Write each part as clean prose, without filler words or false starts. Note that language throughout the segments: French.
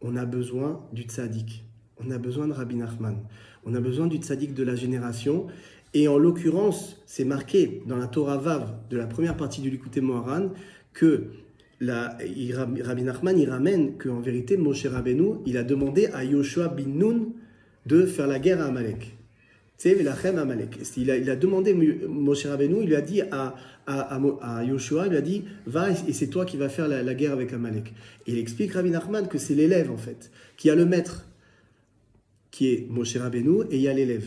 on a besoin du tzaddik. On a besoin de Rabbi Nachman. On a besoin du tzaddik de la génération. Et en l'occurrence, c'est marqué dans la Torah Vav de la première partie du Likutei Moharan que Rabbi Nachman il ramène qu'en vérité, Moshe Rabbeinu, il a demandé à Yoshua bin Nun de faire la guerre à Amalek. C'est Velachem Amalek. Il a demandé Moshe Rabbeinu, il lui a dit à Yoshua, il lui a dit va et c'est toi qui vas faire la guerre avec Amalek. Et il explique Rabbi Nachman que c'est l'élève en fait, qui a le maître, qui est Moshe Rabbeinu, et il y a l'élève.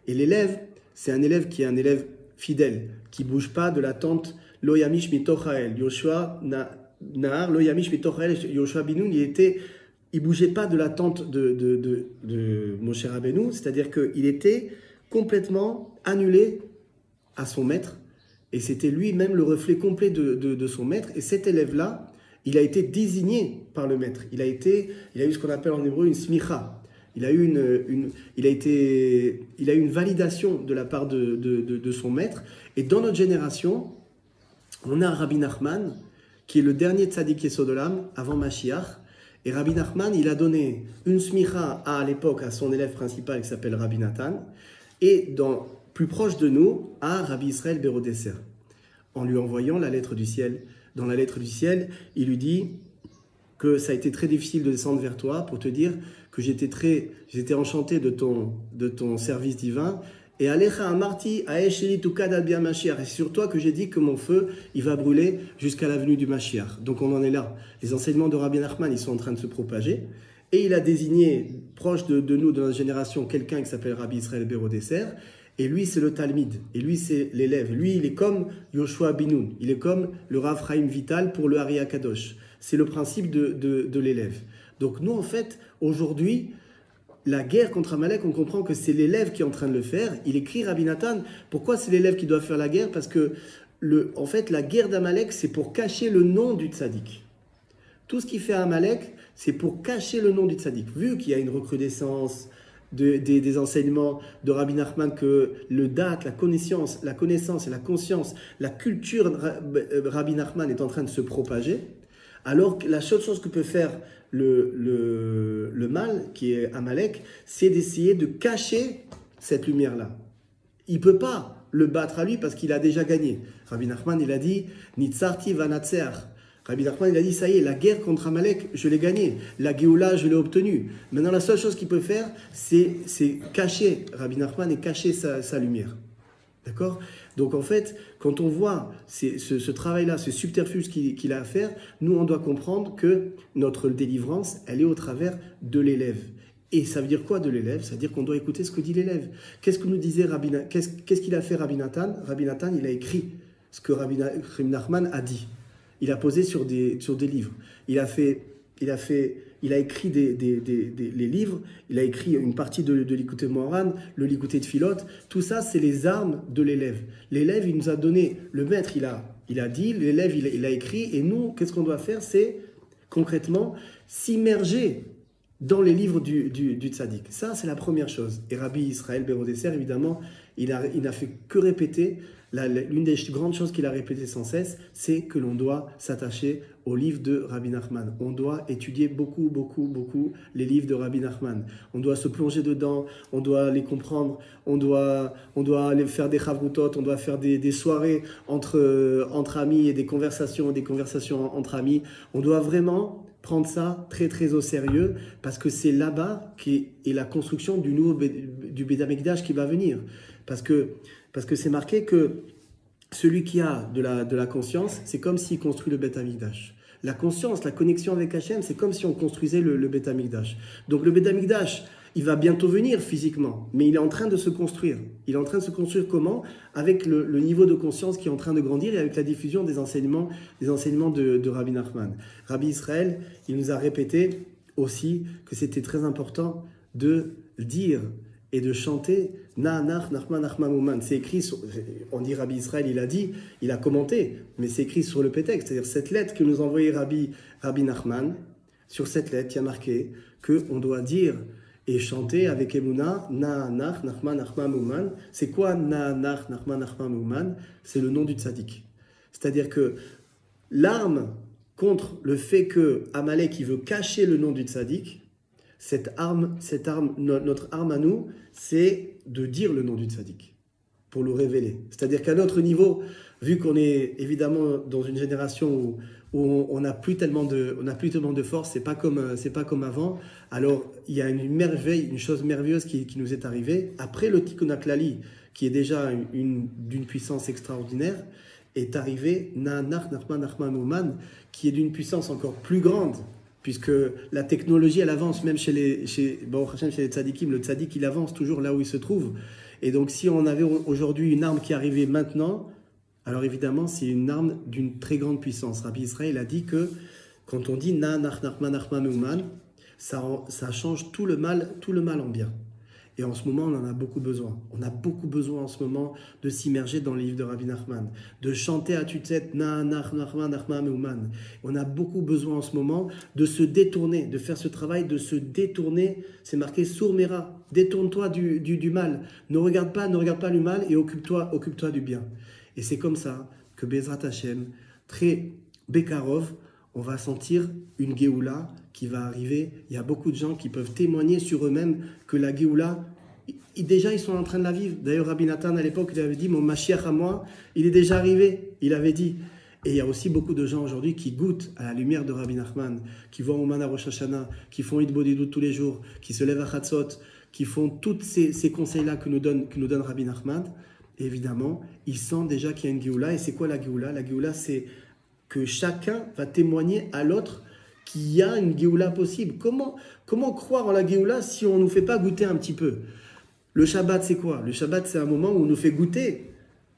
Et l'élève, c'est un élève qui est un élève fidèle, qui ne bouge pas de la tente Lo Yamish Mitoch Hael. Yoshua Nahar Lo Yamish Mitoch Hael. Yoshua bin Nun, il bougeait pas de la tente de Moshe Rabbeinu, c'est-à-dire qu'il était complètement annulé à son maître, et c'était lui-même le reflet complet de son maître. Et cet élève-là, il a été désigné par le maître. Il a eu ce qu'on appelle en hébreu une smicha. Il a eu une validation de la part de son maître. Et dans notre génération, on a Rabbi Nachman, qui est le dernier tzaddik Yesod Olam avant Mashiach. Et Rabbi Nachman, il a donné une smicha à l'époque à son élève principal qui s'appelle Rabbi Nathan, et plus proche de nous, à Rabbi Israël Berodesser, en lui envoyant la lettre du ciel. Dans la lettre du ciel, il lui dit que ça a été très difficile de descendre vers toi pour te dire que j'étais enchanté de ton service divin. Et Alecha Amarti Aesheli Tukad al Mashiach. Et c'est sur toi que j'ai dit que mon feu, il va brûler jusqu'à la venue du Mashiach. Donc on en est là. Les enseignements de Rabbi Nachman, ils sont en train de se propager. Et il a désigné, proche de nous, de notre génération, quelqu'un qui s'appelle Rabbi Israël Berodesser. Et lui, c'est le Talmid. Et lui, c'est l'élève. Lui, il est comme Yoshua bin Nun. Il est comme le Rav Chaim Vital pour le Hari Akadosh. C'est le principe de l'élève. Donc nous, en fait, aujourd'hui, la guerre contre Amalek, on comprend que c'est l'élève qui est en train de le faire. Il écrit Rabbi Nathan. Pourquoi c'est l'élève qui doit faire la guerre? Parce que, en fait, la guerre d'Amalek, c'est pour cacher le nom du tzaddik. Tout ce qui fait Amalek, c'est pour cacher le nom du tzaddik. Vu qu'il y a une recrudescence des enseignements de Rabbi Nachman, que le date, la connaissance et la conscience, la culture Rabbi Nachman est en train de se propager, alors que la seule chose que peut faire le mal, qui est Amalek, c'est d'essayer de cacher cette lumière-là. Il ne peut pas le battre à lui parce qu'il a déjà gagné. Rabbi Nachman, il a dit « Nitzarti vanatseach ». Rabbi Nachman, il a dit « Ça y est, la guerre contre Amalek, je l'ai gagnée. La Géoula, je l'ai obtenue. Maintenant, la seule chose qu'il peut faire, c'est cacher Rabbi Nachman et cacher sa lumière. » D'accord? Donc en fait, quand on voit ce travail-là, ce subterfuge qu'il a à faire, nous on doit comprendre que notre délivrance, elle est au travers de l'élève. Et ça veut dire quoi de l'élève? Ça veut dire qu'on doit écouter ce que dit l'élève. Qu'est-ce que nous disait qu'est-ce qu'il a fait Rabbi Nathan? Rabbi Nathan, il a écrit ce que Rabbi Nachman a dit. Il a posé sur des livres. Il a écrit les livres, il a écrit une partie de Likutei Moharan, le Likutei Tfilot. Tout ça, c'est les armes de l'élève. L'élève, il nous a donné, le maître, il a dit, l'élève, il a écrit, et nous, qu'est-ce qu'on doit faire? C'est concrètement s'immerger dans les livres du tzaddik. Ça, c'est la première chose. Et Rabbi Israël Berodesser, évidemment, il n'a fait que répéter. L'une des grandes choses qu'il a répétées sans cesse, c'est que l'on doit s'attacher aux livres de Rabbi Nachman. On doit étudier beaucoup, beaucoup, beaucoup les livres de Rabbi Nachman. On doit se plonger dedans, on doit les comprendre, on doit aller faire des chavrutot, on doit faire des soirées entre amis et des conversations entre amis. On doit vraiment prendre ça très très au sérieux parce que c'est là-bas qu'est la construction du Beit HaMikdash qui va venir. Parce que c'est marqué que celui qui a de la conscience, c'est comme s'il construit le Beit HaMikdash. La conscience, la connexion avec Hachem, c'est comme si on construisait le Beit HaMikdash. Donc le Beit HaMikdash, il va bientôt venir physiquement, mais il est en train de se construire. Il est en train de se construire comment? Avec le niveau de conscience qui est en train de grandir et avec la diffusion des enseignements de Rabbi Nachman. Rabbi Israël, il nous a répété aussi que c'était très important de dire et de chanter Na'anach Nachman Nachman Uman. C'est écrit, on dit Rabbi Israël, il a commenté, mais c'est écrit sur le pétexte, c'est-à-dire cette lettre que nous a envoyée Rabbi Nachman. Sur cette lettre, il y a marqué qu'on doit dire et chanter avec Emouna Na'anach Nachman Nachman Uman. C'est quoi Na'anach Nachman Nachman Uman? C'est le nom du tzaddik. C'est-à-dire que l'arme contre le fait que Amalek qui veut cacher le nom du tzaddik, notre arme à nous, c'est de dire le nom du tzaddik, pour le révéler. C'est-à-dire qu'à notre niveau, vu qu'on est évidemment dans une génération où on n'a plus tellement de force, c'est pas comme avant. Alors il y a une merveille, une chose merveilleuse qui nous est arrivée après le Tikkun HaKlali, qui est déjà d'une puissance extraordinaire, est arrivé Na'anach Nachman Nachman Uman, qui est d'une puissance encore plus grande, puisque la technologie elle avance même chez les tzadikim, le tzadik il avance toujours là où il se trouve. Et donc si on avait aujourd'hui une arme qui arrivait maintenant, alors évidemment, c'est une arme d'une très grande puissance. Rabbi Israël a dit que quand on dit Na'anach Nachman Nachman Uman, ça change tout le mal en bien. Et en ce moment, on en a beaucoup besoin. On a beaucoup besoin en ce moment de s'immerger dans les livres de Rabbi Nachman, de chanter à tue-tête Na'anach Nachman Nachman Uman. On a beaucoup besoin en ce moment de se détourner, de faire ce travail, de se détourner. C'est marqué Sourmera, détourne-toi du mal. Ne regarde pas le mal et occupe-toi du bien. Et c'est comme ça que Bezrat Hashem, très Bekarov, on va sentir une Géoula qui va arriver. Il y a beaucoup de gens qui peuvent témoigner sur eux-mêmes que la Géoula, déjà ils sont en train de la vivre. D'ailleurs, Rabbi Nathan à l'époque, il avait dit, mon Mashiach à moi, il est déjà arrivé. Il avait dit. Et il y a aussi beaucoup de gens aujourd'hui qui goûtent à la lumière de Rabbi Nachman, qui vont au Mana Rosh Hashanah, qui font Hitbodedut tous les jours, qui se lèvent à Chatzot, qui font tous ces conseils-là que nous donne Rabbi Nachman. Et évidemment, ils sentent déjà qu'il y a une Géoula. Et c'est quoi la Géoula? La Géoula, c'est que chacun va témoigner à l'autre qu'il y a une Géoula possible. Comment croire en la Géoula si on ne nous fait pas goûter un petit peu? Le Shabbat, c'est quoi? Le Shabbat, c'est un moment où on nous fait goûter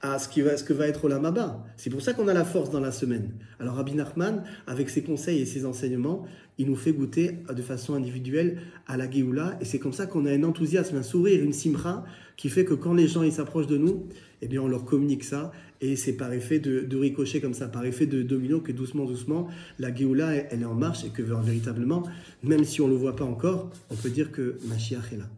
à ce que va être Olam Haba. C'est pour ça qu'on a la force dans la semaine. Alors Rabbi Nachman, avec ses conseils et ses enseignements, il nous fait goûter de façon individuelle à la Géoula. Et c'est comme ça qu'on a un enthousiasme, un sourire, une simcha, qui fait que quand les gens ils s'approchent de nous, eh bien on leur communique ça. Et c'est par effet de ricochet comme ça, par effet de domino, que doucement, la Géoula, elle est en marche et que véritablement, même si on ne le voit pas encore, on peut dire que Mashiach est là.